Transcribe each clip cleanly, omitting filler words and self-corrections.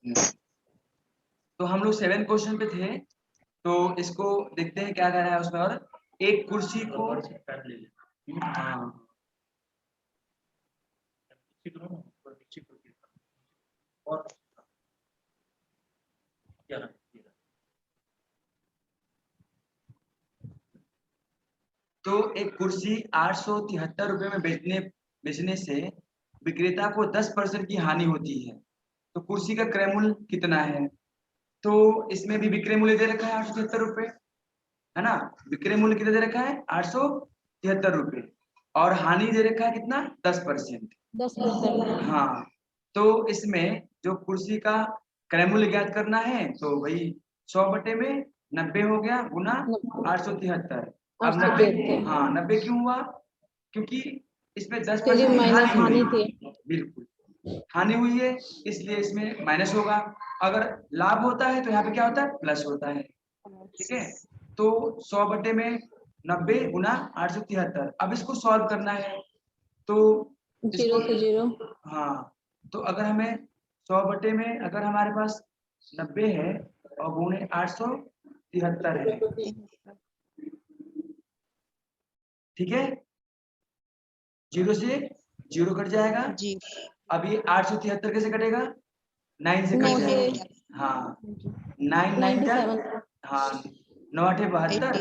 तो हम लोग 7 क्वेश्चन पे थे, तो इसको देखते हैं क्या कर रहा है उसमें। और एक कुर्सी को हाँ और क्या तो एक कुर्सी 873 रुपए में बेचने से विक्रेता को 10% की हानि होती है। तो कुर्सी का क्रय मूल्य कितना है? तो इसमें भी विक्रय मूल्य दे रखा है 873 रुपए, है ना। विक्रय मूल्य कितना दे रखा है? 873 रुपए। और हानि दे रखा है कितना? 10%। 10%। हाँ, तो इसमें जो कुर्सी का क्रय मूल्य ज्ञात करना है, तो वही 100/90 हो गया गुना 873। अब 90, 873। हाँ 90 क्यों हुआ? क्योंकि इसमें 10% चलिए की माइनस हानि हुई। थी। बिल्कुल हानि हुई है, इसलिए इसमें माइनस होगा। अगर लाभ होता है तो यहाँ पे क्या होता है? प्लस होता है। ठीक है, तो 100/90 गुना 873। अब इसको सॉल्व करना है, तो इसको 0 से 0। हाँ, तो अगर हमें 100 में अगर हमारे पास 90 है और गुणे 873 है, ठीक है, 0 से 0 कट जाएगा। जी। अब ये 873 कैसे कटेगा? 9 से कट 9 से जाएगा। हाँ 9 9 का 97। हाँ 9 8 72,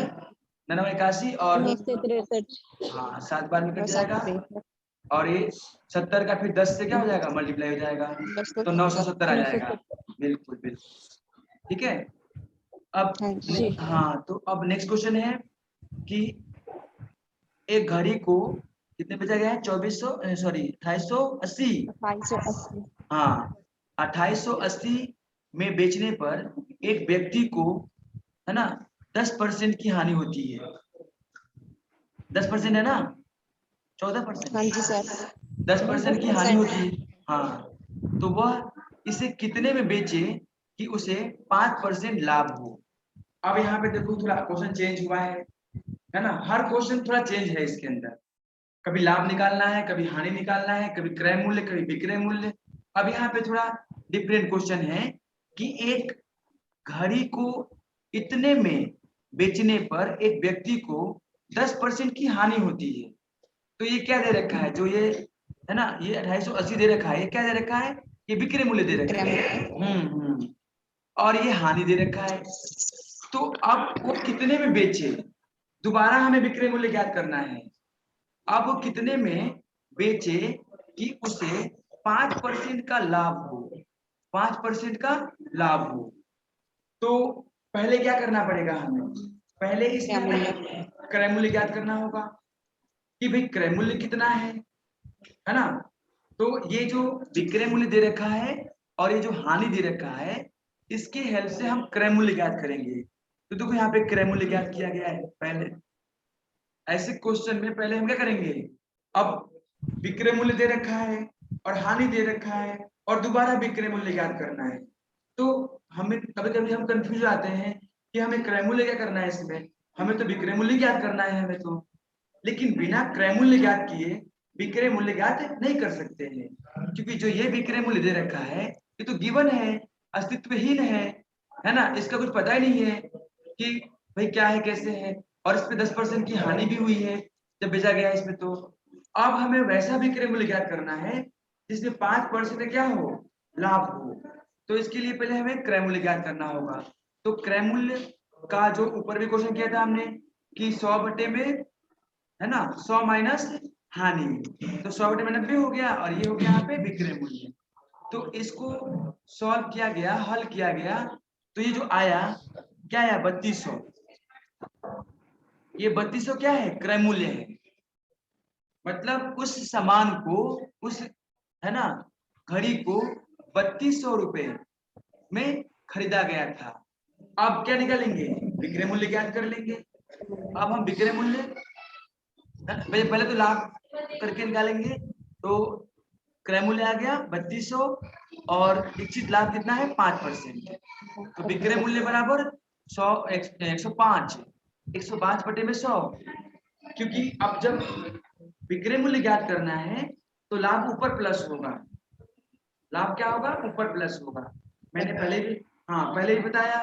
9 81 और 9 से 63। हाँ 7 बार में कट और जाएगा। 7 और ये 70 का फिर 10 से क्या हो जाएगा? मल्टीप्लाई हो जाएगा, तो 970 आ जाएगा। बिल्कुल बिल्कुल ठीक है। अब हाँ जी। हाँ, तो अब नेक्स्ट क्वेश्चन है कि एक घड़ी को कितने बेचा गया है? 2400 सॉरी 2880। 2280। हाँ 2880 में बेचने पर एक व्यक्ति को, है ना, 10% की हानि होती है। 10% है ना, 14%। हाँ जी सर। 10% की हानि 10%। होती है। हाँ, तो वह इसे कितने में बेचे कि उसे 5% लाभ हो? अब यहाँ पे देखो थोड़ा क्वेश्चन चेंज हुआ है ना। हर क्वेश्चन थोड़ा चेंज है इसके अंदर। कभी लाभ निकालना है, कभी हानि निकालना है, कभी क्रय मूल्य, कभी विक्रय मूल्य। अब यहाँ पे थोड़ा डिफरेंट क्वेश्चन है कि एक घड़ी को इतने में बेचने पर एक व्यक्ति को 10% की हानि होती है। तो ये क्या दे रखा है? जो ये है ना, ये 2880 दे रखा है, ये क्या दे रखा है? ये विक्रय मूल्य दे रखा है। और ये हानि दे रखा है। तो अब वो कितने में बेचे? दोबारा हमें विक्रय मूल्य ज्ञात करना है। अब वो कितने में बेचे कि उसे 5% का लाभ हो? 5% का लाभ हो। तो पहले क्या करना पड़ेगा हमें? पहले इसमें हमें क्रय मूल्य ज्ञात करना होगा कि भाई क्रय मूल्य कितना है ना। तो ये जो विक्रय मूल्य दे रखा है और ये जो हानि दे रखा है, इसकी हेल्प से हम क्रय मूल्य ज्ञात करेंगे। तो देखो यहाँ पे क्रय मूल्य ज्ञात किया गया है। पहले ऐसे क्वेश्चन में पहले हम क्या करेंगे? अब विक्रय मूल्य दे रखा है और हानि दे रखा है और दोबारा विक्रय मूल्य ज्ञात करना है। तो हमें कभी-कभी हम कंफ्यूज आते हैं कि हमें क्रय मूल्य क्या करना है इसमें? हमें तो विक्रय मूल्य ज्ञात करना है हमें तो। लेकिन बिना क्रय मूल्य ज्ञात किए विक्रय मूल्य ज्ञात नहीं कर सकते हैं, क्योंकि जो ये विक्रय मूल्य दे रखा है ये तो गिवन है, अस्तित्वहीन है ना। इसका कुछ पता ही नहीं है कि भाई क्या है, कैसे है। और इस पे 10% की हानि भी हुई है जब बेचा गया इसमें। तो अब हमें वैसा विक्रय मूल्य ज्ञात करना है जिसमें 5% क्या हो? लाभ हो। तो इसके लिए पहले हमें क्रय मूल्य ज्ञात करना होगा। तो क्रय मूल्य का जो ऊपर भी क्वेश्चन किया था हमने कि 100 में, है ना, 100 माइनस हानि, तो 100/90 हो गया और ये हो गया यहाँ पे विक्रय मूल्य। तो इसको सॉल्व किया गया, हल किया गया, तो ये जो आया क्या आया? 3200। ये 3200 क्या है? क्रय मूल्य है। मतलब उस सामान को, उस, है ना, घड़ी को 3200 रुपए में खरीदा गया था। अब क्या निकालेंगे? विक्रय मूल्य ज्ञात कर लेंगे। अब हम विक्रय मूल्य पहले तो लाभ करके निकालेंगे। तो क्रय मूल्य आ गया 3200 और इच्छित लाभ कितना है? 5%। तो विक्रय मूल्य बराबर 100 105, 105/100। क्योंकि अब जब विक्रय मूल्य ज्ञात करना है तो लाभ ऊपर प्लस होगा। लाभ क्या होगा? ऊपर प्लस होगा। मैंने पहले भी बताया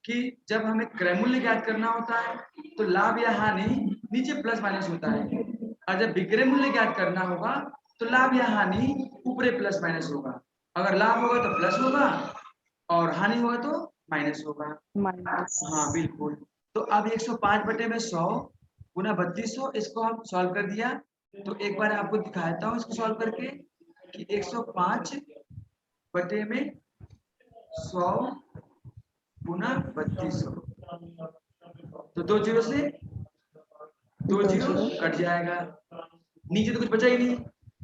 कि जब हमें क्रय मूल्य ज्ञात करना होता है तो लाभ या हानि नीचे प्लस माइनस होता है, और जब विक्रय मूल्य ज्ञात करना होगा तो लाभ या हानि ऊपरे प्लस माइनस होगा। अगर लाभ होगा तो प्लस होगा और हानि होगा तो माइनस होगा। माइनस। हाँ बिल्कुल। तो अब 105 बटे में 100 गुना 3200, इसको हम सॉल्व कर दिया। तो एक बार आपको दिखाता हूँ इसको सॉल्व करके कि 105 बटे में 100 गुना 3200, तो 2 जीरो से 2 जीरो कट जाएगा, नीचे तो कुछ बचा ही नहीं,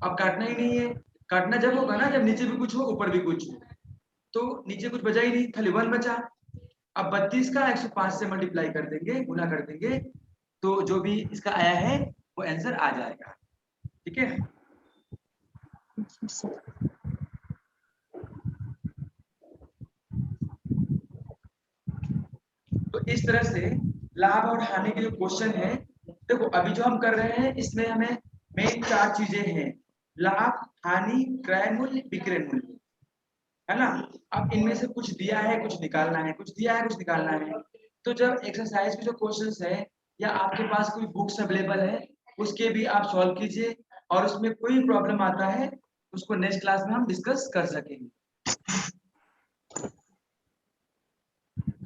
अब काटना ही नहीं है। काटना जब होगा ना जब नीचे भी कुछ हो ऊपर भी कुछ हो, तो नीचे कुछ बचा ही नहीं, खाली 1 बचा। अब 32 का 105 से मल्टीप्लाई कर देंगे, गुना कर देंगे, तो जो भी इसका आया है वो आंसर आ जाएगा। ठीक है, तो इस तरह से लाभ और हानि के जो क्वेश्चन है, देखो अभी जो हम कर रहे हैं इसमें हमें मेन 4 चीजें हैं, लाभ, हानि, क्रय मूल्य, विक्रय मूल्य, है ना। अब इनमें से कुछ दिया है कुछ निकालना है, कुछ दिया है कुछ निकालना है। तो जब एक्सरसाइज के जो क्वेश्चंस है या आपके पास कोई बुक्स अवेलेबल है उसके भी आप सॉल्व कीजिए, और उसमें कोई प्रॉब्लम आता है उसको नेक्स्ट क्लास में हम डिस्कस कर सकेंगे।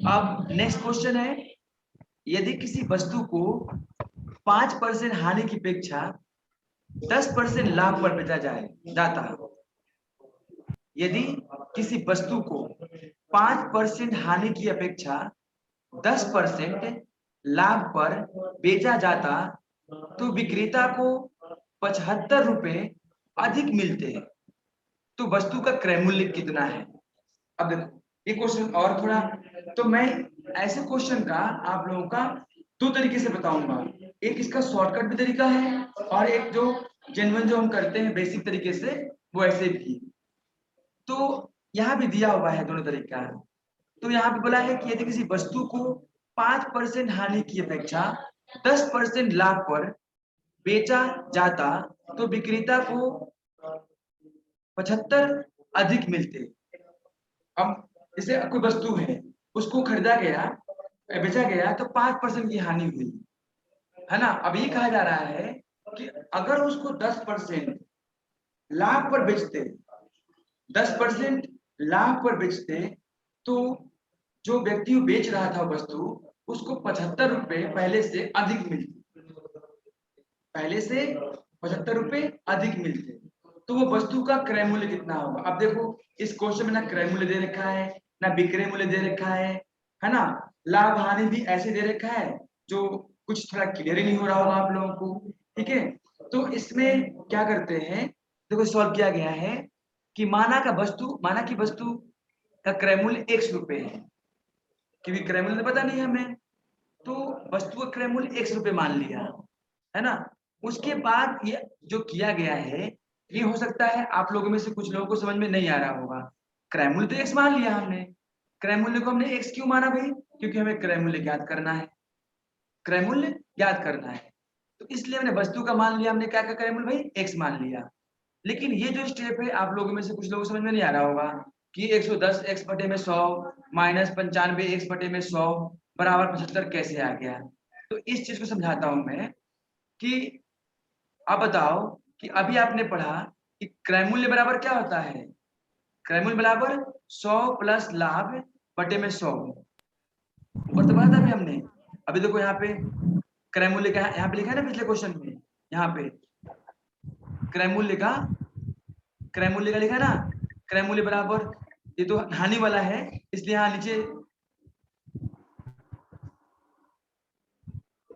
अब नेक्स्ट क्वेश्चन है, यदि किसी वस्तु को 5% हानि की अपेक्षा 10% लाभ पर बेचा जाता है, यदि किसी वस्तु को 5% हानि की अपेक्षा 10% लाभ पर बेचा जाता तो विक्रेता को 75 रुपए अधिक मिलते हैं, तो वस्तु का क्रय मूल्य कितना है। अब देखो ये क्वेश्चन और थोड़ा, तो मैं ऐसे क्वेश्चन का आप लोगों का 2 तरीके से बताऊंगा, एक इसका शॉर्टकट भी तरीका है और एक जो जेन्युइन जो हम करते हैं बेसिक तरीके से वो ऐसे भी। तो यहाँ भी दिया हुआ है दोनों तरीका। तो यहाँ पे बोला है कि यदि किसी वस्तु को 5% हानि की अपेक्षा 10% लाभ पर बेचा जाता तो विक्रेता को 75 अधिक मिलते। अब जैसे कोई वस्तु है उसको खरीदा गया बेचा गया तो 5% की हानि हुई, है ना। अब ये कहा जा रहा है कि अगर उसको 10% लाभ पर बेचते, 10% लाभ पर बेचते, तो जो व्यक्ति बेच रहा था वस्तु उसको 75 रुपए पहले से अधिक मिलते, पहले से 75 रुपए अधिक मिलते, तो वो वस्तु का क्रय मूल्य कितना होगा। अब देखो इस क्वेश्चन में ना क्रय मूल्य दे रखा है ना विक्रय मूल्य दे रखा है ना, लाभ हानि भी ऐसे दे रखा है जो कुछ थोड़ा क्लियर ही नहीं हो रहा होगा आप लोगों को। ठीक है, तो इसमें क्या करते हैं, देखो सॉल्व किया गया है कि माना की वस्तु का क्रय मूल्य 100 रुपए है, क्योंकि क्रय मूल्य पता नहीं हमें, तो वस्तु का क्रय मूल्य 100 रुपए मान लिया, है ना। उसके बाद ये जो किया गया है ये हो सकता है आप लोगों में से कुछ लोगों को समझ में नहीं आ रहा होगा। क्रय मूल्य तो x मान लिया हमने, क्रय मूल्य को हमने x क्यों माना भाई, क्योंकि हमें क्रय मूल्य ज्ञात करना है, क्रय मूल्य ज्ञात करना है, तो इसलिए हमने वस्तु का मान लिया, हमने क्या क्या क्रय मूल्य भाई x मान लिया। लेकिन ये जो स्टेप है आप लोगों में से कुछ लोगों को समझ में नहीं आ रहा होगा कि 110 x बटे में 100 माइनस 95 x बटे में 100 बराबर 75 कैसे आ गया। तो इस चीज को समझाता हूं मैं कि अब बताओ कि अभी आपने पढ़ा कि क्रय मूल्य बराबर क्या होता है, क्रय मूल्य बराबर 100 प्लस लाभ बटे में 100, ऊपर तो पढ़ा था अभी हमने। अभी देखो यहाँ पे क्रय मूल्य का यहाँ पे लिखा है ना पिछले क्वेश्चन में, यहाँ पे क्रय मूल्य का लिखा है ना, क्रय मूल्य बराबर, ये तो हानि वाला है इसलिए यहाँ नीचे,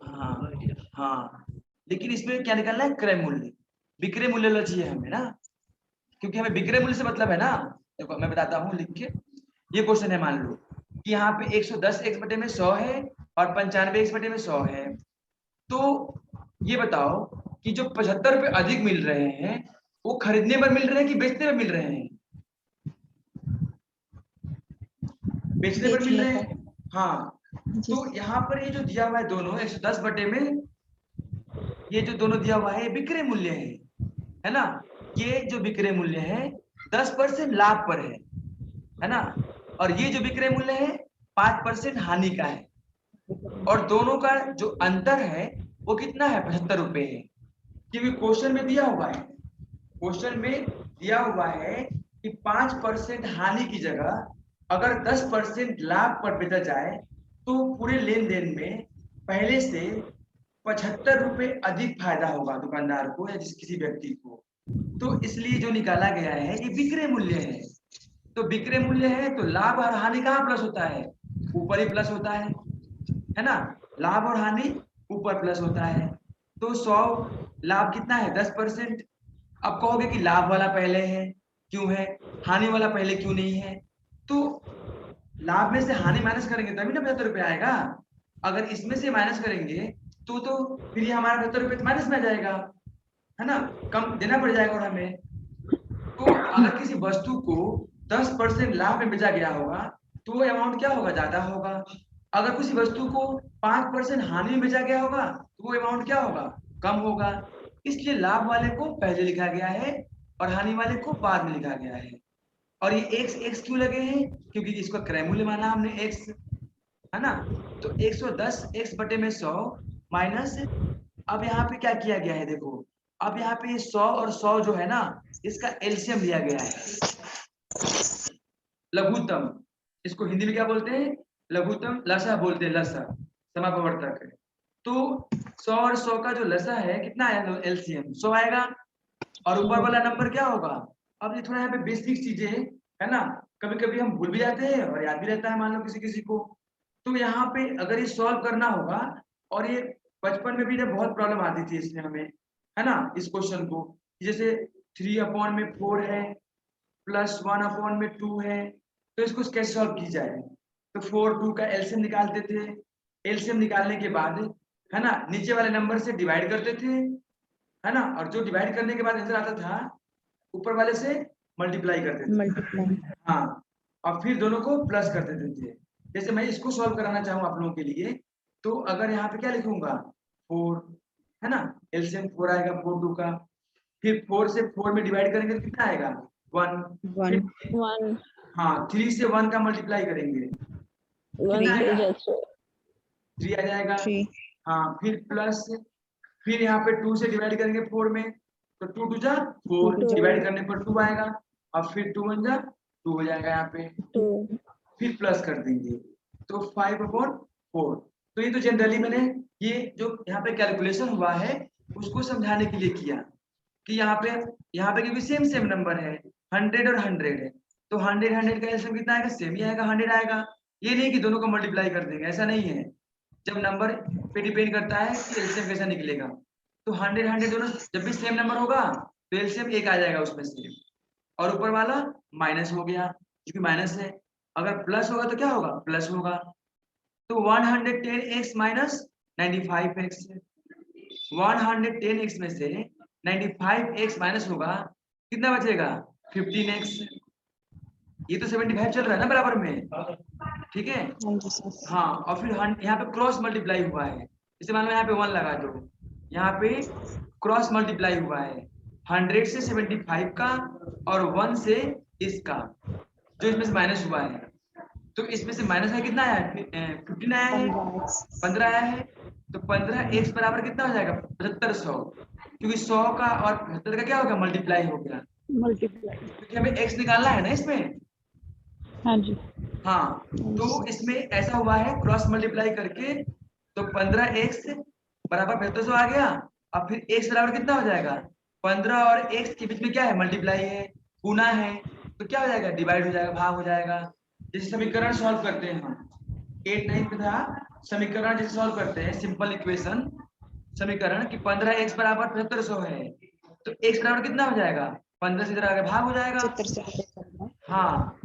हाँ हाँ, लेकिन इसमें क्या निकालना है क्रय मूल्य, विक्रय मूल्य वाला चाहिए हमें ना, क्योंकि हमें विक्रय मूल्य से मतलब है ना। देखो मैं बताता हूँ लिख के, ये क्वेश्चन है, मान लो कि यहाँ पे 110 x बटे में 100 है और 95 x बटे में 100 है, तो ये बताओ कि जो 75 रुपए अधिक मिल रहे हैं वो खरीदने पर मिल रहे हैं कि बेचने पर मिल रहे हैं, बेचने पर मिल रहे हैं। हाँ, तो यहाँ पर ये जो दिया हुआ है दोनों 110 बटे में, ये जो दोनों दिया हुआ है विक्रय मूल्य है ना, ये जो विक्रय मूल्य है 10% लाभ पर है ना, और ये जो विक्रय मूल्य है 5% हानि का है, और दोनों का जो अंतर है वो कितना है, 75 रुपए है। क्योंकि क्वेश्चन में दिया हुआ है, क्वेश्चन में दिया हुआ है कि 5% हानि की जगह अगर 10% लाभ पर बेचा जाए तो पूरे लेन देन में पहले से 75 रुपए अधिक फायदा होगा दुकानदार को या किसी व्यक्ति को। तो इसलिए जो निकाला गया है ये विक्रय मूल्य है। तो विक्रय मूल्य है तो लाभ और हानि कहाँ प्लस होता है, ऊपर ही प्लस होता है ना। लाभ और हानि ऊपर प्लस होता है। तो 100 लाभ कितना है 10%। अब कहोगे कि लाभ वाला पहले है, क्यों है, हानि वाला पहले क्यों नहीं है। तो लाभ में से हानि माइनस करेंगे तभी ना 75 रुपए आएगा। अगर इसमें से माइनस करेंगे तो फिर ये हमारा 75 रुपए माइनस में आ जाएगा, है ना, कम देना पड़ जाएगा। और हमें तो अगर किसी वस्तु को 10% लाभ में बेचा गया होगा तो वो अमाउंट क्या होगा, ज्यादा होगा। अगर किसी वस्तु को 5% हानि में बेचा गया होगा तो वो अमाउंट क्या होगा, कम होगा। इसलिए लाभ वाले को पहले लिखा गया है और हानि वाले को बाद में लिखा गया है। और ये एक्स एक्स क्यों लगे हैं, क्योंकि इसका क्रय मूल्य माना हमने एक्स, है ना। तो 110 एक्स बटे में 100 माइनस, अब यहाँ पे क्या किया गया है देखो, अब यहाँ पे 100 और 100 जो है ना इसका एलसीएम लिया गया है, लघुत्तम। इसको हिंदी में क्या बोलते हैं, लघुत्तम, लसा बोलते हैं, लसा समापवर्तक है। तो 100 और 100 का जो लसा है कितना है, एलसीएम 100 आएगा। और ऊपर वाला नंबर क्या होगा। अब ये थोड़ा यहाँ पे बेसिक चीजें है ना, कभी कभी हम भूल भी जाते हैं और याद भी रहता है, मान लो किसी किसी को। तो यहाँ पे अगर ये सॉल्व करना होगा, और ये बचपन में भी ना बहुत प्रॉब्लम आती थी इसमें हमें, है ना, इस क्वेश्चन को। जैसे 3/4 है प्लस 1/2 है, तो इसको कैसे सॉल्व की जाए। तो 4 2 का एलसीएम निकालते थे, एलसीएम निकालने के बाद है ना नीचे वाले नंबर से डिवाइड करते थे, है ना, और जो डिवाइड करने के बाद आंसर आता था ऊपर वाले से मल्टीप्लाई करते थे। मल्टीप्लाई। हाँ, और फिर दोनों को प्लस कर देते थे। जैसे मैं इसको सॉल्व कराना चाहूँ आप लोगों के लिए, तो अगर यहाँ पे क्या लिखूंगा 4, है ना, एलसीएम 4 आएगा 4 2 का, फिर 4 से 4 में डिवाइड करेंगे तो कितना आएगा 1, 1 हाँ 3 से 1 का मल्टीप्लाई करेंगे 1 कितना आएगा, 3 3 आ जाएगा। हाँ, फिर प्लस, फिर यहाँ पे 2 से डिवाइड करेंगे 4 में, तो 2 2 जा 4, डिवाइड करने पर 2 आएगा, और फिर 2 1 जा 2 हो जाएगा यहाँ पे, 2 फिर प्लस कर देंगे तो 5/4। तो ये तो जनरली मैंने ये जो यहाँ पे कैलकुलेशन हुआ है उसको समझाने के लिए किया कि यहाँ पे क्योंकि सेम सेम नंबर है 100 और 100 है, तो 100 100 का एलसीएम कितना आएगा, सेम ही आएगा 100 आएगा। ये नहीं कि दोनों को मल्टीप्लाई कर देंगे, ऐसा नहीं है। जब नंबर पे डिपेंड करता है कि एलसीएम कैसा निकलेगा। तो 100 100 दोनों जब भी सेम नंबर होगा तो एलसीएम 1 आ जाएगा उसमें से, और ऊपर वाला माइनस हो गया क्योंकि माइनस है। अगर प्लस होगा तो क्या होगा, प्लस होगा। तो 110x माइनस 95x, 110x में से 95x माइनस होगा, कितना बचेगा 15x। ये तो 75 चल रहा है ना बराबर में, ठीक है। हाँ, और फिर यहाँ पे क्रॉस मल्टीप्लाई हुआ है, जैसे मान लो यहाँ पे 1 लगा दो, यहाँ पे क्रॉस मल्टीप्लाई हुआ है 100 से 75 का और 1 से इसका, जो इसमें से माइनस हुआ है। तो इसमें से माइनस है कितना आया है, 15 आया है, 15 आया है। तो 15x बराबर कितना हो जाएगा 7500, क्योंकि 100 का और 75 का क्या हो गया, मल्टीप्लाई हो गया, मल्टीप्लाई। क्योंकि हमें x निकालना है ना इसमें। हाँ जी। हाँ, तो इसमें ऐसा हुआ है क्रॉस मल्टीप्लाई करके, तो 15x बराबर 7500 आ गया। अब फिर x बराबर कितना हो जाएगा, 15 और x के बीच में क्या है, मल्टीप्लाई है, गुना है, तो क्या हो जाएगा, डिवाइड हो जाएगा, भाग हो जाएगा। जैसे समीकरण सॉल्व करते हैं हम 8 9 में था, समीकरण जैसे सॉल्व करते हैं सिंपल इक्वेशन समीकरण कि 15x बराबर 7500 है, तो x बराबर कितना हो जाएगा, 15 से इधर आगे भाग हो जाएगा। हाँ,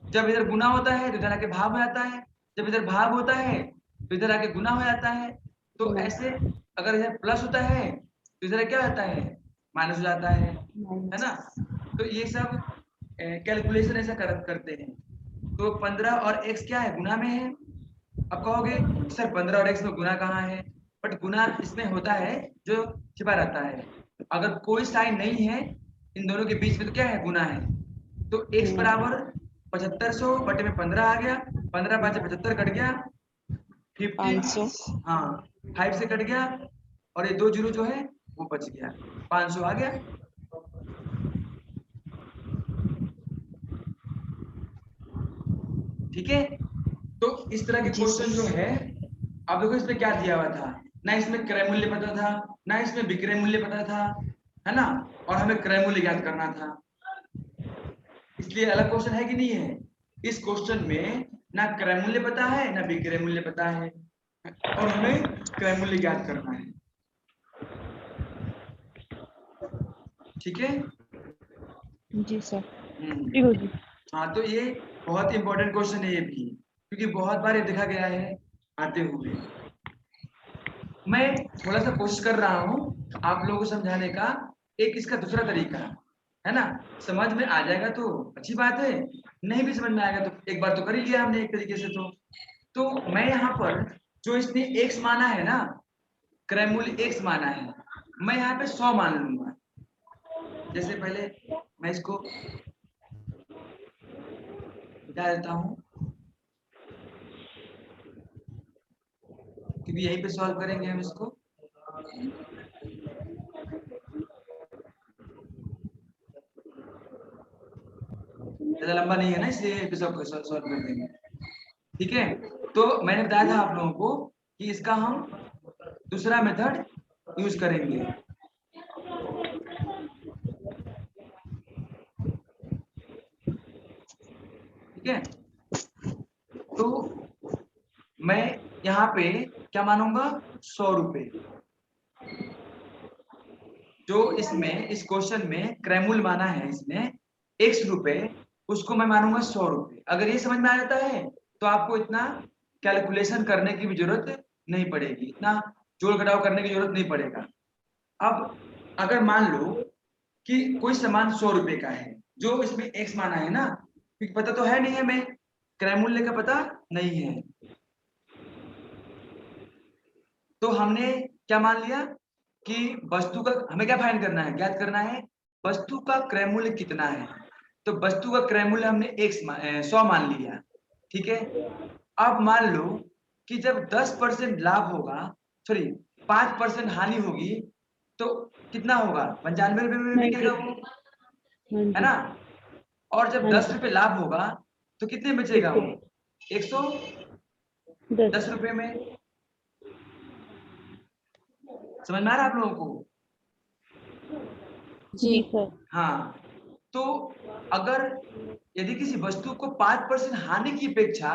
जब इधर गुना होता है तो इधर आके भाग हो जाता है, जब इधर भाग होता है तो इधर आके गुना हो जाता है। तो ऐसे अगर इधर प्लस होता है तो इधर क्या होता है, माइनस हो जाता है ना। तो ये सब कैलकुलेशन ऐसा करते हैं। तो 15 और x क्या है, गुना में है। अब कहोगे सर 15 और x में गुना कहाँ है, बट गुना इसमें होता है जो छिपा रहता है। अगर कोई साइन नहीं है इन दोनों के बीच में तो क्या है, गुना है। तो x बराबर 7500 बटे में 15 आ गया, 15 5 75 कट गया, 50 500 हाँ 5 से कट गया, और ये 2 जीरो जो है वो बच गया, 500 आ गया। ठीक है, तो इस तरह के जी क्वेश्चन जो सर। है, अब देखो इसमें क्या दिया हुआ था, ना इसमें क्रय मूल्य पता था, ना इसमें विक्रय मूल्य पता था, है ना, और हमें क्रय मूल्य ज्ञात करना था, इसलिए अलग क्वेश्चन है कि नहीं है। इस क्वेश्चन में ना क्रय मूल्य पता है ना विक्रय मूल्य पता है, और हमें क्रय मूल्य ज्ञात करना है। ठीक है। जी सर। हम्म, ठीक हो जी। हाँ तो ये बहुत इंपॉर्टेंट क्वेश्चन है ये भी, क्योंकि बहुत बार ये देखा गया है आते हुए। मैं थोड़ा सा कोशिश कर रहा हूँ आप लोगों को समझाने का, एक इसका दूसरा तरीका है ना, समझ में आ जाएगा तो अच्छी बात है, नहीं भी समझ में आएगा तो एक बार तो कर ही लिया हमने एक तरीके से। तो मैं यहाँ पर जो इसने x माना है ना, क्रय मूल्य x माना है, मैं यहाँ पे 100 मान लूंगा। जैसे पहले मैं इसको बता देता हूँ, क्योंकि यहीं पे सॉल्व करेंगे हम इसको। ज्यादा लंबा नहीं है ना, इसलिए यहीं पे सब सॉल्व कर देंगे। ठीक है, तो मैंने बताया था आप लोगों को कि इसका हम दूसरा मेथड यूज करेंगे। ठीक है, तो मैं यहाँ पे क्या मानूंगा, 100 रुपए, जो इसमें इस क्वेश्चन में क्रय मूल्य माना है इसने x रुपए, उसको मैं मानूंगा 100 रुपए। अगर ये समझ में आ जाता है तो आपको इतना कैलकुलेशन करने की भी जरूरत नहीं पड़ेगी, इतना जोड़ घटाव करने की जरूरत नहीं पड़ेगा। अब अगर मान लो कि कोई सामान 100 रुपए का है, जो इसमें x माना है ना, क्योंकि पता तो है नहीं हमें, क्रय मूल्य का पता नहीं है, तो हमने क्या मान लिया कि वस्तु का हमें क्या फाइंड करना है, ज्ञात करना है वस्तु का क्रय मूल्य कितना है। तो वस्तु का क्रय मूल्य हमने 100 मान लिया। ठीक है, अब मान लो कि जब 10% लाभ होगा, सॉरी 5% हानि होगी, तो कितना होगा, 95 रुपए में बिकेगा वो, हाँ है जी। ना। और जब हाँ 10 जी। रुपए लाभ होगा तो कितने बचेगा वो, 110 10। रुपए में। समझ में आ रहा है आप लोगों को। जी सर। हाँ, तो अगर यदि किसी वस्तु को 5% हानि की अपेक्षा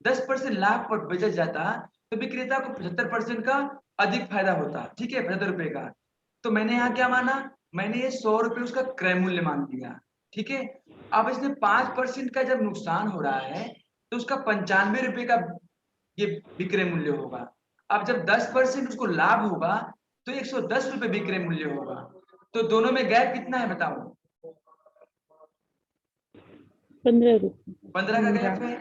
10% लाभ पर बेचा जाता, तो विक्रेता को 75% का अधिक फायदा होता। ठीक है, 75 रुपए का। तो मैंने यहाँ क्या माना, मैंने ये 100 रुपए उसका क्रय मूल्य मान लिया। ठीक है, अब इसमें 5% का जब नुकसान हो रहा है तो उसका 95 रुपए का ये विक्रय मूल्य होगा। अब जब 10% उसको लाभ होगा तो 110 रुपए विक्रय मूल्य होगा। तो दोनों में गैप कितना है बताओ, 15 रुपये। 15 का गैप है।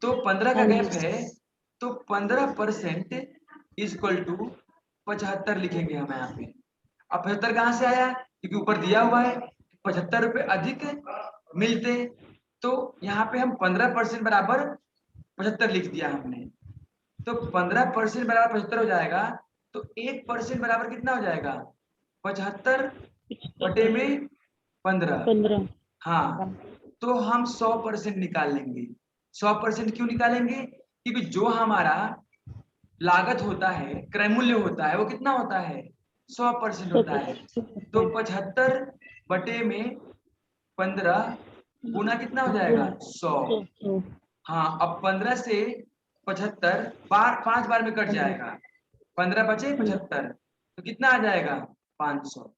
तो 15 का हाँ गैप जी। है, तो 15% इक्वल टू 75 लिखेंगे हम यहाँ पे। अब 75 कहाँ से आया, क्योंकि ऊपर दिया हुआ है 75 रुपए अधिक मिलते, तो यहाँ पे हम 15% बराबर 75 लिख दिया हमने। तो 15% बराबर 75 हो जाएगा, तो 1% बराबर कितना हो जाएगा, 75 बटे में 15। 15। हाँ, तो हम 100% निकाल लेंगे। 100% क्यों निकालेंगे, क्योंकि जो हमारा लागत होता है, क्रय मूल्य होता है, वो कितना होता है, 100% होता है। तो 75 बटे में 15 गुना कितना हो जाएगा, 100। हाँ, अब 15 से 75 बार 5 बार में कट जाएगा, 15 बचे 75, तो कितना आ जाएगा, 500।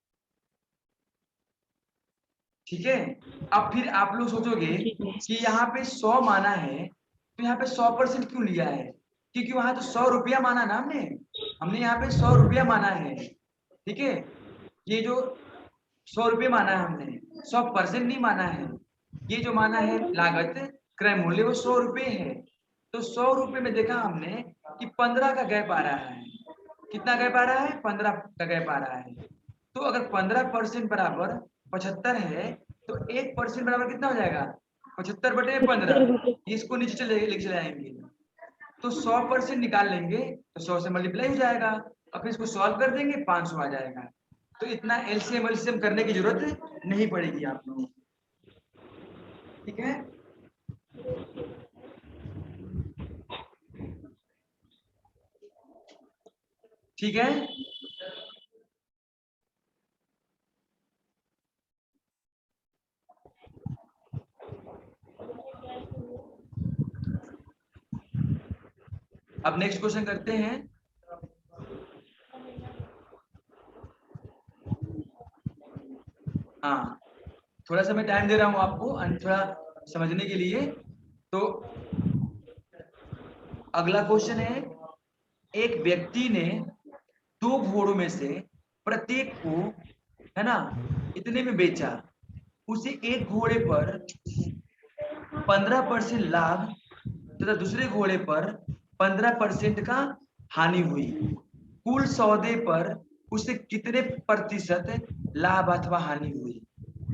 ठीक है, अब फिर आप लोग सोचोगे ठीक है। कि यहाँ पे 100 माना है, तो यहाँ पे 100% क्यों लिया है, क्योंकि वहां तो 100 रुपया माना ना हमने, हमने यहाँ पे 100 रुपया माना है। ठीक है, ये जो 100 रुपये माना है हमने, 100% नहीं माना है। ये जो माना है लागत क्रय मूल्य वो 100 रुपये है। तो 100 रुपये में देखा हमने कि 15 का गैप आ रहा है। कितना गैप आ रहा है, 15 का गैप आ रहा है। तो अगर 15% बराबर 75 है, तो 1% बराबर कितना हो जाएगा, 75/15, इसको नीचे लिख चले आएंगे तो 100% निकाल लेंगे तो 100 से मल्टीप्लाई हो जाएगा, और फिर इसको सॉल्व कर देंगे 500 आ जाएगा। तो इतना एलसीएम करने की जरूरत नहीं पड़ेगी आप लोगों को, ठीक है। ठीक है, अब नेक्स्ट क्वेश्चन करते हैं। हाँ, थोड़ा सा मैं टाइम दे रहा हूँ आपको थोड़ा समझने के लिए। तो अगला क्वेश्चन है, एक व्यक्ति ने 2 घोड़ों में से प्रत्येक को, है ना, इतने में बेचा। उसे एक घोड़े पर 15% लाभ तथा दूसरे घोड़े पर 15% का हानि हुई। कुल सौदे पर उसे कितने प्रतिशत लाभ अथवा हानि हुई?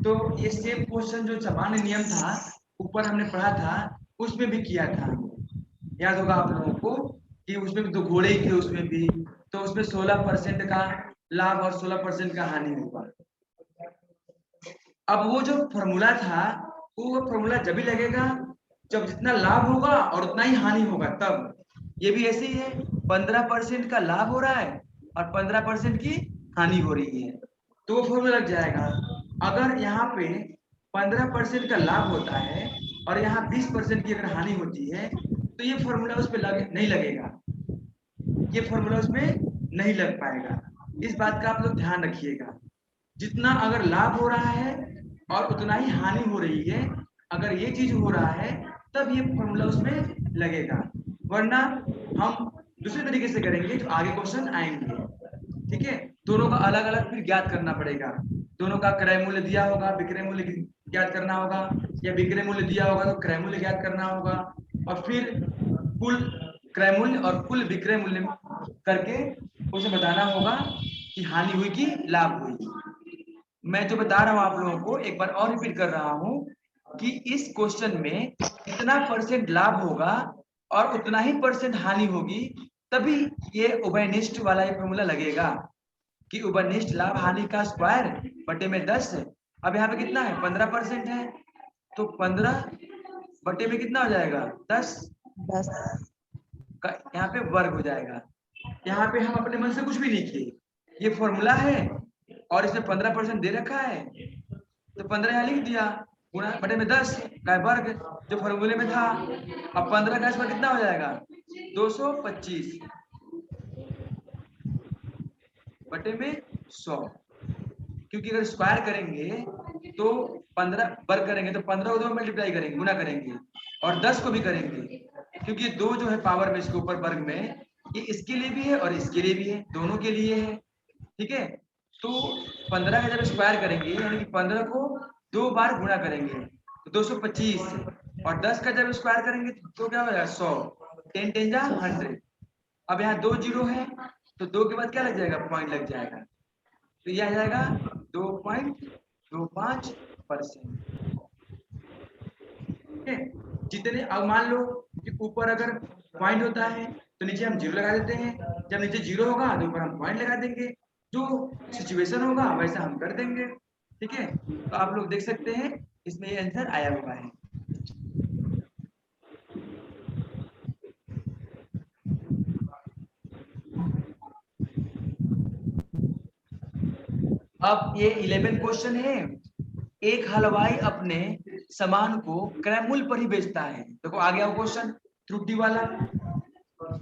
तो ये सेम क्वेश्चन जो सामान्य नियम था ऊपर हमने पढ़ा था उसमें भी किया था, याद होगा आप लोगों को कि उसमें भी 2 घोड़े ही थे, उसमें भी तो उसमें 16% का लाभ और 16% का हानि होगा। अब वो जो फॉर्मूला था वो फॉर्मूला जब भी लगेगा जब जितना लाभ होगा और उतना ही हानि होगा तब। ये भी ऐसे ही है, 15% का लाभ हो रहा है और 15% की हानि हो रही है तो वो फॉर्मूला लग जाएगा। अगर यहाँ पे 15% का लाभ होता है और यहाँ 20% की अगर हानि होती है तो ये फॉर्मूला उस पर नहीं लगेगा, ये फॉर्मूला उसमें नहीं लग पाएगा। इस बात का आप लोग ध्यान रखिएगा, जितना अगर लाभ हो रहा है और उतना ही हानि हो रही है, अगर ये चीज हो रहा है तब ये फॉर्मूला उसमें लगेगा, वरना हम दूसरे तरीके से करेंगे जो आगे क्वेश्चन आएंगे। ठीक है, दोनों का अलग अलग फिर ज्ञात करना पड़ेगा। दोनों का क्रय मूल्य दिया होगा, विक्रय मूल्य ज्ञात करना होगा, या विक्रय मूल्य दिया होगा तो क्रय मूल्य ज्ञात करना होगा, और फिर कुल क्रय मूल्य और कुल विक्रय मूल्य करके उसे बताना होगा कि हानि हुई कि लाभ हुई। मैं जो बता रहा हूं आप लोगों को एक बार और रिपीट कर रहा हूं कि इस क्वेश्चन में कितना % लाभ होगा और उतना ही % हानि होगी, तभी ये उभयनिष्ठ वाला ये फॉर्मूला लगेगा कि उभयनिष्ठ लाभ हानि का स्क्वायर बटे में 10। अब यहाँ पे कितना है 15% है तो 15 बटे में कितना हो जाएगा 10 का यहाँ पे वर्ग हो जाएगा। यहाँ पे हम अपने मन से कुछ भी लिखिए, ये फॉर्मूला है और इसमें 15% दे रखा है तो 15 यहाँ लिख दिया, गुणा बटे में 10 का वर्ग जो फॉर्मूले में था। अब 15 का स्क्वायर कितना हो जाएगा 225 बटे में 100, क्योंकि अगर स्क्वायर करेंगे तो 15 वर्ग करेंगे तो 15 को 2 मल्टीप्लाई करेंगे, गुना करेंगे, और 10 को भी करेंगे, क्योंकि 2 जो है पावर में इसके ऊपर वर्ग में, ये इसके लिए भी है और इसके लिए भी है, दोनों के लिए है। ठीक है, तो 15 का जब स्क्वायर करेंगे यानी कि 15 को 2 बार गुणा करेंगे तो 225, और 10 का जब स्क्वायर करेंगे तो क्या हो जाएगा 100, 10 10 जा 100। अब यहाँ 2 जीरो है तो 2 के बाद क्या लग जाएगा पॉइंट लग जाएगा, तो यह आ जाएगा 2.25%। जितने, अब मान लो कि ऊपर अगर पॉइंट होता है तो नीचे हम जीरो लगा देते हैं, जब नीचे जीरो होगा तो ऊपर हम पॉइंट लगा देंगे, जो सिचुएशन होगा वैसा हम कर देंगे। ठीक है, तो आप लोग देख सकते हैं इसमें ये आंसर आया हुआ है। अब ये 11 क्वेश्चन है, एक हलवाई अपने सामान को क्रय मूल्य पर ही बेचता है। देखो आ गया वो क्वेश्चन त्रुटि वाला,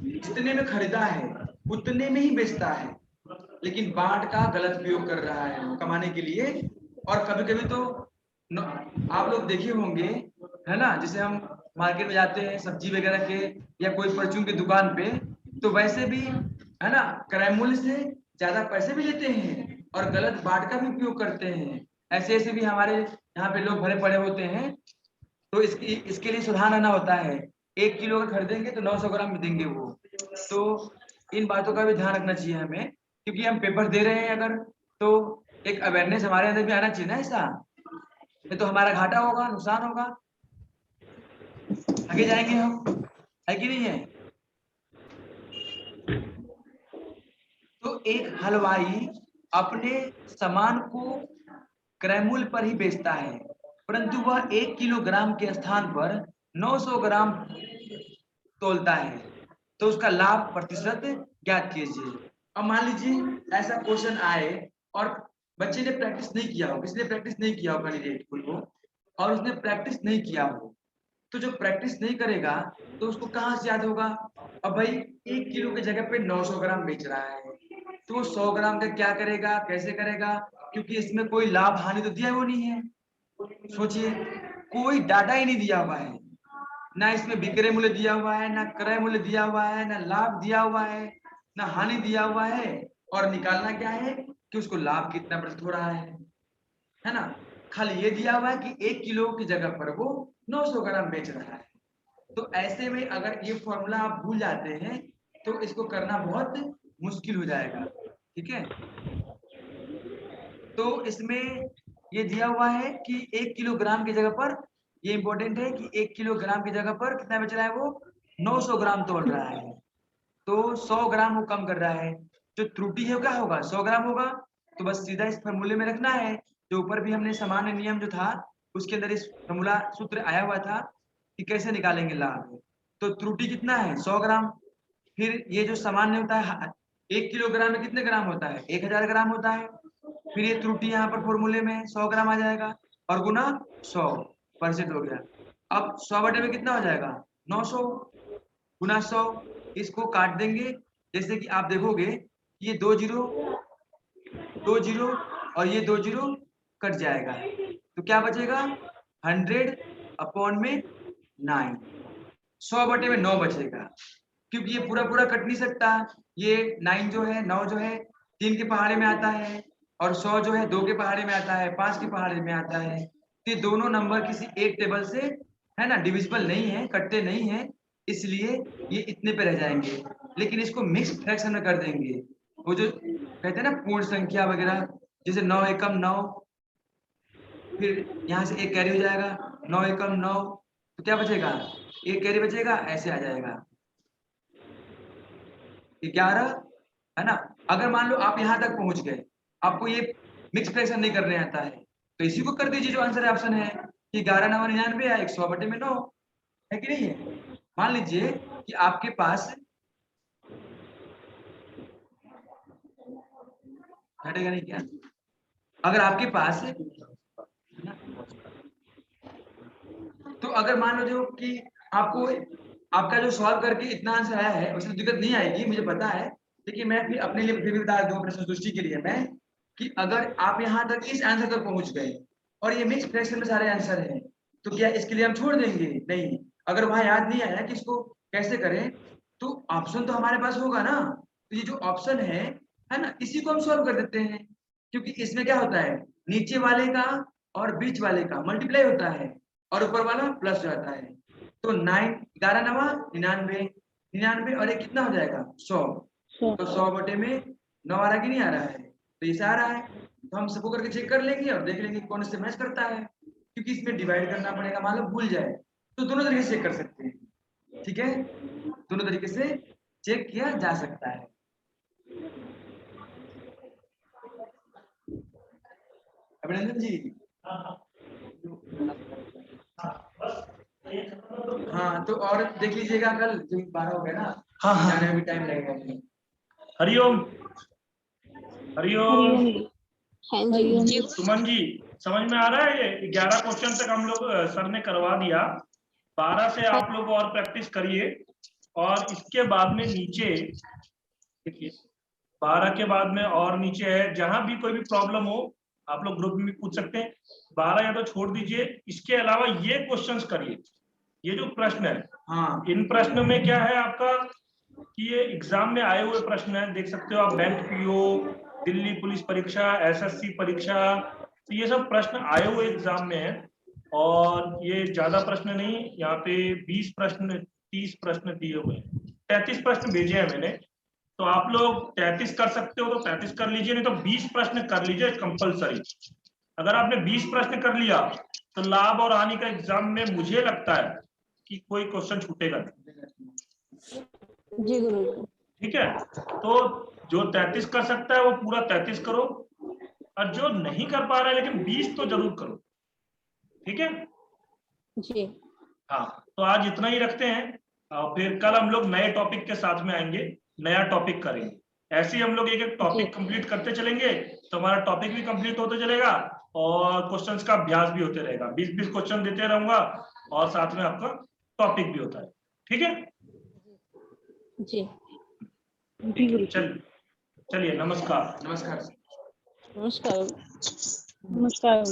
जितने में खरीदा है उतने में ही बेचता है, लेकिन बाट का गलत उपयोग कर रहा है वो कमाने के लिए। और कभी कभी तो आप लोग देखे होंगे, है ना, जैसे हम मार्केट में जाते हैं सब्जी वगैरह के या कोई परचून की दुकान पे, तो वैसे भी है ना क्रय मूल्य से ज्यादा पैसे भी लेते हैं और गलत बाट का भी उपयोग करते हैं। ऐसे ऐसे भी हमारे यहाँ पे लोग भरे पड़े होते हैं, तो इसके लिए सुधार आना होता है। 1 किलो का खरीदेंगे तो 900 ग्राम में देंगे वो, तो इन बातों का भी ध्यान रखना चाहिए हमें, क्योंकि हम पेपर दे रहे हैं अगर, तो एक अवेयरनेस हमारे अंदर भी आना चाहिए ना, ऐसा नहीं तो हमारा घाटा होगा, नुकसान होगा। आगे जाएंगे हम, है कि नहीं है? तो एक हलवाई अपने सामान को क्रय मूल्य पर ही बेचता है, परंतु वह 1 किलोग्राम के स्थान पर 900 ग्राम तोलता है, तो उसका लाभ प्रतिशत ज्ञात कीजिए। अब मान लीजिए ऐसा क्वेश्चन आए और बच्चे ने प्रैक्टिस नहीं किया हो, किसने प्रैक्टिस नहीं किया हो कैंडिडेट को, और उसने प्रैक्टिस नहीं किया हो, तो जो प्रैक्टिस नहीं करेगा तो उसको कहाँ से याद होगा? अब भाई 1 किलो की जगह पे 900 ग्राम बेच रहा है, तो वो 100 ग्राम का क्या करेगा, कैसे करेगा? क्योंकि इसमें कोई लाभ हानि तो दिया वो नहीं है। सोचिए, कोई डाटा ही नहीं दिया हुआ है, ना इसमें विक्रय मूल्य दिया हुआ है, ना क्रय मूल्य दिया हुआ है, ना लाभ दिया हुआ है, ना हानि दिया हुआ है, और निकालना क्या है कि उसको लाभ कितना प्रतिशत हो रहा है ना? खाली ये दिया हुआ है कि 1 किलो की जगह पर वो 900 ग्राम बेच रहा है। तो ऐसे में अगर ये फॉर्मूला आप भूल जाते हैं तो इसको करना बहुत मुश्किल हो जाएगा, ठीक है? तो इसमें ये दिया हुआ है कि 1 किलोग्राम की जगह पर, ये इंपॉर्टेंट है कि 1 किलोग्राम की जगह पर कितना बेच रहा है वो? 900 ग्राम तोल रहा है, तो 100 ग्राम वो कम कर रहा है। जो त्रुटि है वो क्या होगा? 100 ग्राम होगा। तो बस सीधा इस फॉर्मूले में रखना है, जो ऊपर भी हमने सामान्य नियम जो था उसके अंदर इस फॉर्मूला सूत्र आया हुआ था कि कैसे निकालेंगे लाभ। तो त्रुटि कितना है? 100 ग्राम। फिर ये जो सामान्य होता है 1 किलोग्राम में कितने ग्राम होता है? 1000 ग्राम होता है। फिर ये त्रुटि यहाँ पर फॉर्मूले में 100 ग्राम आ जाएगा और गुना 100% हो गया। अब 100 बटे में कितना हो जाएगा? 900 गुना 100, इसको काट देंगे। जैसे कि आप देखोगे ये 2 जीरो और ये 2 जीरो कट जाएगा, तो क्या बचेगा? 100 अपॉन में 9, 100 बटे में 9 बचेगा, क्योंकि ये पूरा पूरा कट नहीं सकता। ये 9 जो है 9 जो है 3 के पहाड़े में आता है, और 100 जो है 2 के पहाड़े में आता है, 5 के पहाड़े में आता है। तो ये दोनों नंबर किसी एक टेबल से, है ना, डिविजिबल नहीं है, कटते नहीं है, इसलिए ये इतने पे रह जाएंगे। लेकिन इसको मिक्स फ्रैक्शन में कर देंगे, वो जो कहते हैं ना पूर्ण संख्या वगैरह, जैसे 9 एकम 9, फिर यहाँ से एक कैरी हो जाएगा, 9 एकम 9, तो क्या बचेगा? एक कैरी बचेगा, ऐसे आ जाएगा 11, है ना? अगर मान लो आप यहाँ तक पहुंच गए, आपको ये मिक्स फ्रैक्शन नहीं करने आता है, तो इसी को कर दीजिए जो आंसर है ऑप्शन है कि 11 9 99 या 100 बटे में 9, है कि नहीं है? मान लीजिए कि आपके पास हटेगा नहीं क्या? अगर आपके पास, तो अगर मान लो जो कि आपको आपका जो सॉल्व करके इतना आंसर आया है उसमें दिक्कत नहीं आएगी, मुझे पता है, लेकिन मैं फिर अपने लिए फिर भी बता दूं अपने संतुष्टि के लिए मैं, कि अगर आप यहाँ तक इस आंसर तक पहुंच गए और ये मिक्स फ्रैक्शन में सारे आंसर हैं, तो क्या इसके लिए हम छोड़ देंगे? नहीं। अगर वहां याद नहीं आया कि इसको कैसे करें, तो ऑप्शन तो हमारे पास होगा ना, तो ये जो ऑप्शन है ना, इसी को हम सॉल्व कर देते हैं, क्योंकि इसमें क्या होता है, नीचे वाले का और बीच वाले का मल्टीप्लाई होता है और ऊपर वाला प्लस हो जाता है। तो 9 11 नवा 99, 99 और ये कितना हो जाएगा? 100। 100 तो 100 बटे में 9 आ रहा कि नहीं आ रहा है? तो इसे आ रहा है, तो हम सबको करके चेक कर लेंगे और देख लेंगे कौन से मैच करता है, क्योंकि इसमें डिवाइड करना पड़ेगा, मान लो भूल जाए तो दोनों तरीके से चेक कर सकते हैं, ठीक है? दोनों तरीके से चेक किया जा सकता है। अभिनंदन जी, हाँ तो और देख लीजिएगा कल जो 12 हो गया ना, हाँ हाँ जाने में भी टाइम लगेगा। हरिओम हरिओम। हरिओम हाँ हरिओम जी। सुमन जी, समझ में आ रहा है? ये 11 क्वेश्चन तक हम लोग सर ने करवा दिया, 12 से आप लोग और प्रैक्टिस करिए, और इसके बाद में नीचे देखिए 12 के बाद में और नीचे है, जहां भी कोई भी प्रॉब्लम हो आप लोग ग्रुप में भी पूछ सकते हैं। 12 या तो छोड़ दीजिए, इसके अलावा ये क्वेश्चंस करिए, ये जो प्रश्न है, हाँ इन प्रश्नों में क्या है आपका कि ये एग्जाम में आए हुए प्रश्न है, देख सकते हो आप, बैंक पीओ, दिल्ली पुलिस परीक्षा, एसएससी परीक्षा, तो ये सब प्रश्न आए हुए एग्जाम में है, और ये ज्यादा प्रश्न नहीं, यहाँ पे 20 प्रश्न 30 प्रश्न दिए हुए हैं, 33 प्रश्न भेजे हैं मैंने, तो आप लोग 33 कर सकते हो तो 33 कर लीजिए, नहीं तो 20 प्रश्न कर लीजिए कंपलसरी। अगर आपने 20 प्रश्न कर लिया तो लाभ और हानि का एग्जाम में मुझे लगता है कि कोई क्वेश्चन छूटेगा नहीं। जी गुरुजी। ठीक है, तो जो 33 कर सकता है वो पूरा 33 करो, और जो नहीं कर पा रहा है लेकिन 20 तो जरूर करो। ठीक है, जी हाँ, तो आज इतना ही रखते हैं, और फिर कल हम लोग नए टॉपिक के साथ में आएंगे, नया टॉपिक करेंगे। ऐसे ही हम लोग एक एक टॉपिक कंप्लीट करते चलेंगे, तो हमारा टॉपिक भी कंप्लीट होते चलेगा और क्वेश्चंस का अभ्यास भी होते रहेगा। 20-20 क्वेश्चन देते रहूंगा और साथ में आपका टॉपिक भी होता है। ठीक है, जी ठीक है, गुरुजी। चलिए, नमस्कार। नमस्कार। नमस्कार। नमस्कार।